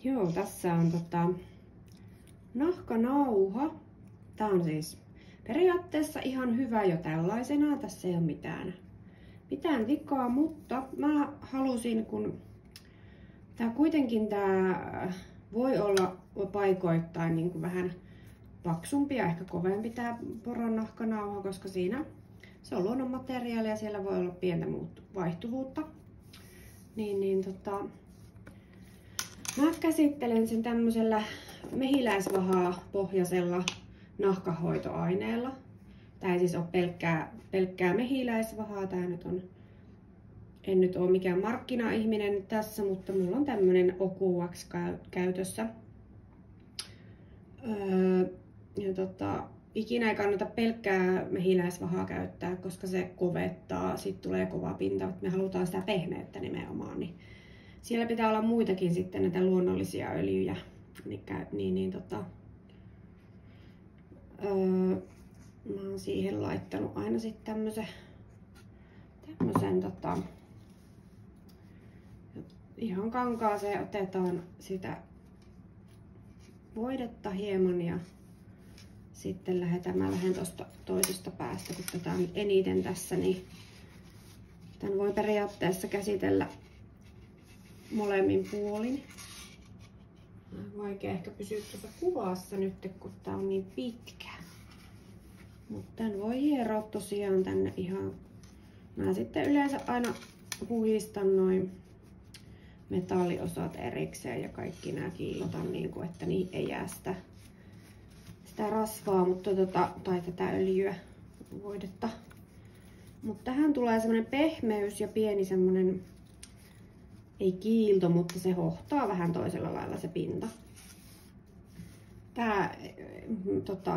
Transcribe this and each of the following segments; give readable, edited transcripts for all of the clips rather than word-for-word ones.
Joo, tässä on nahkanauha. Tää on siis periaatteessa ihan hyvä jo tällaisenaan. Tässä ei ole mitään vikaa, mutta mä halusin, kun tää voi olla paikoittain niin kuin vähän paksumpi ja ehkä kovempi tää poron nahkanauha, koska se on luonnonmateriaalia ja siellä voi olla pientä vaihtuvuutta. Mä käsittelen sen tämmöisellä mehiläisvahaa pohjaisella nahkahoitoaineella. Tää ei siis ole pelkkää mehiläisvahaa. En nyt ole mikään markkina-ihminen tässä, mutta mulla on tämmönen Ocuwax käytössä. Ikinä ei kannata pelkkää mehiläisvahaa käyttää, koska se kovettaa, sit tulee kova pinta. Me halutaan sitä pehmeyttä nimenomaan, niin siellä pitää olla muitakin sitten näitä luonnollisia öljyjä. Mä oon siihen laittanut aina sitten tämmösen ihan kankaaseen otetaan sitä voidetta hieman ja sitten mä lähden tuosta toisesta päästä, kun tätä on eniten tässä, niin tämän voi periaatteessa käsitellä molemmin puolin. Vaikea ehkä pysyä tuossa kuvassa nyt, kun tää on niin pitkä. Mutta tän voi hieroa tosiaan tänne ihan. Mä sitten yleensä aina puhistan noin metalliosat erikseen ja kaikki nämä kiillotan niin kuin, että niin ei jää sitä rasvaa, tai tätä öljyä, voidetta. Mutta tähän tulee semmonen pehmeys ja pieni semmonen, ei kiilto, mutta se hohtaa vähän toisella lailla se pinta. Tää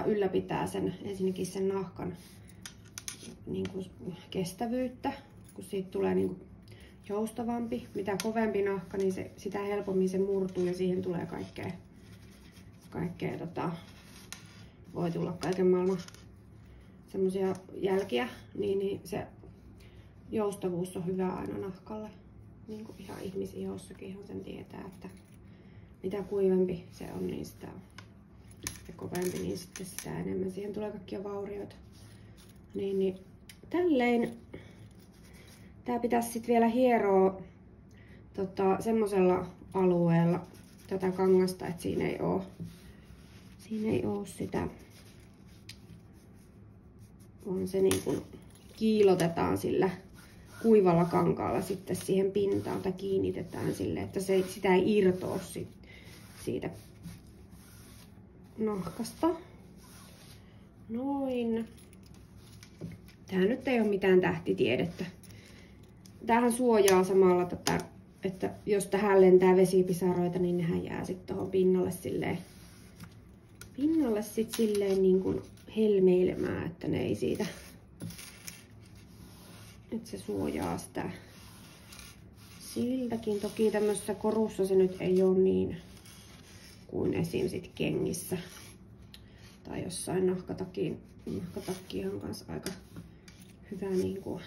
ylläpitää ensinnäkin sen nahkan niin kuin kestävyyttä, kun siitä tulee niin kuin joustavampi. Mitä kovempi nahka, niin sitä helpommin se murtuu ja siihen tulee kaikkea voi tulla kaiken maailman semmosia jälkiä, niin se joustavuus on hyvä aina nahkalle. Niin kuin ihan ihmisihossakin ihan sen tietää, että mitä kuivempi se on, niin sitä ja kovempi, niin sitten sitä enemmän siihen tulee kaikkia vaurioita. Niin tälleen tää pitäisi sitten vielä hieroa semmosella alueella tätä kangasta, että siinä ei oo sitä, vaan se niin kuin kiilotetaan sillä kuivalla kankaalla sitten siihen pintaan tai kiinnitetään sille, että sitä ei irtoa siitä nahkasta. Noin. Tää nyt ei ole mitään tähtitiedettä. Tämähän suojaa samalla tätä, että jos tähän lentää vesipisaroita, niin nehän jää sitten tuohon pinnalle silleen niin kuin helmeilemään, että ne ei siitä, että se suojaa sitä siltäkin. Toki tämmöisessä korussa se nyt ei ole niin kuin esim. Sit kengissä tai jossain nahkatakkihan kanssa aika hyvä niin kuin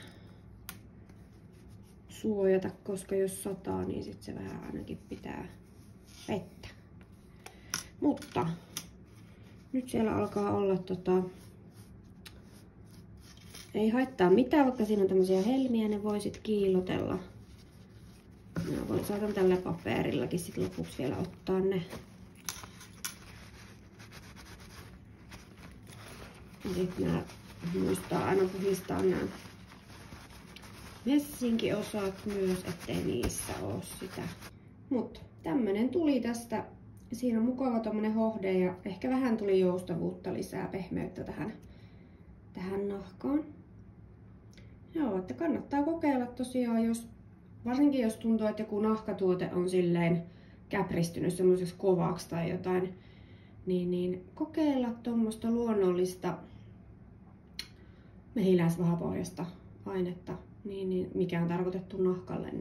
suojata, koska jos sataa, niin sit se vähän ainakin pitää vettä. Mutta nyt siellä alkaa olla ei haittaa mitään, vaikka siinä on tämmöisiä helmiä, ne voi sit kiillotella. Saatan tällä paperillakin sit lopuksi vielä ottaa ne. Ja sit nää muistaa aina puhistaa nämä messinkiosat myös, ettei niissä oo sitä. Mut tämmönen tuli tästä. Siinä on mukava tommonen hohde ja ehkä vähän tuli joustavuutta lisää, pehmeyttä tähän nahkaan. Joo, että kannattaa kokeilla tosiaan, varsinkin jos tuntuu, että joku nahkatuote on silleen käpristynyt semmoiseksi kovaksi tai jotain, niin kokeilla tuommoista luonnollista mehiläisvahapohjasta ainetta, mikä on tarkoitettu nahkalle,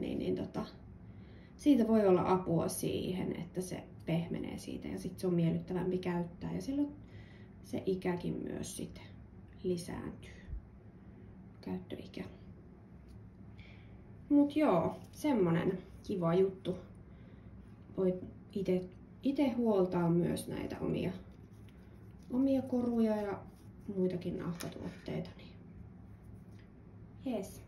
siitä voi olla apua siihen, että se pehmenee siitä ja sitten se on miellyttävämpi käyttää ja silloin se ikäkin myös sitten lisääntyy, käyttöikä. Mut joo, semmonen kiva juttu. itse huoltaa myös näitä omia koruja ja muitakin nahkatuotteita. Niin. Jees.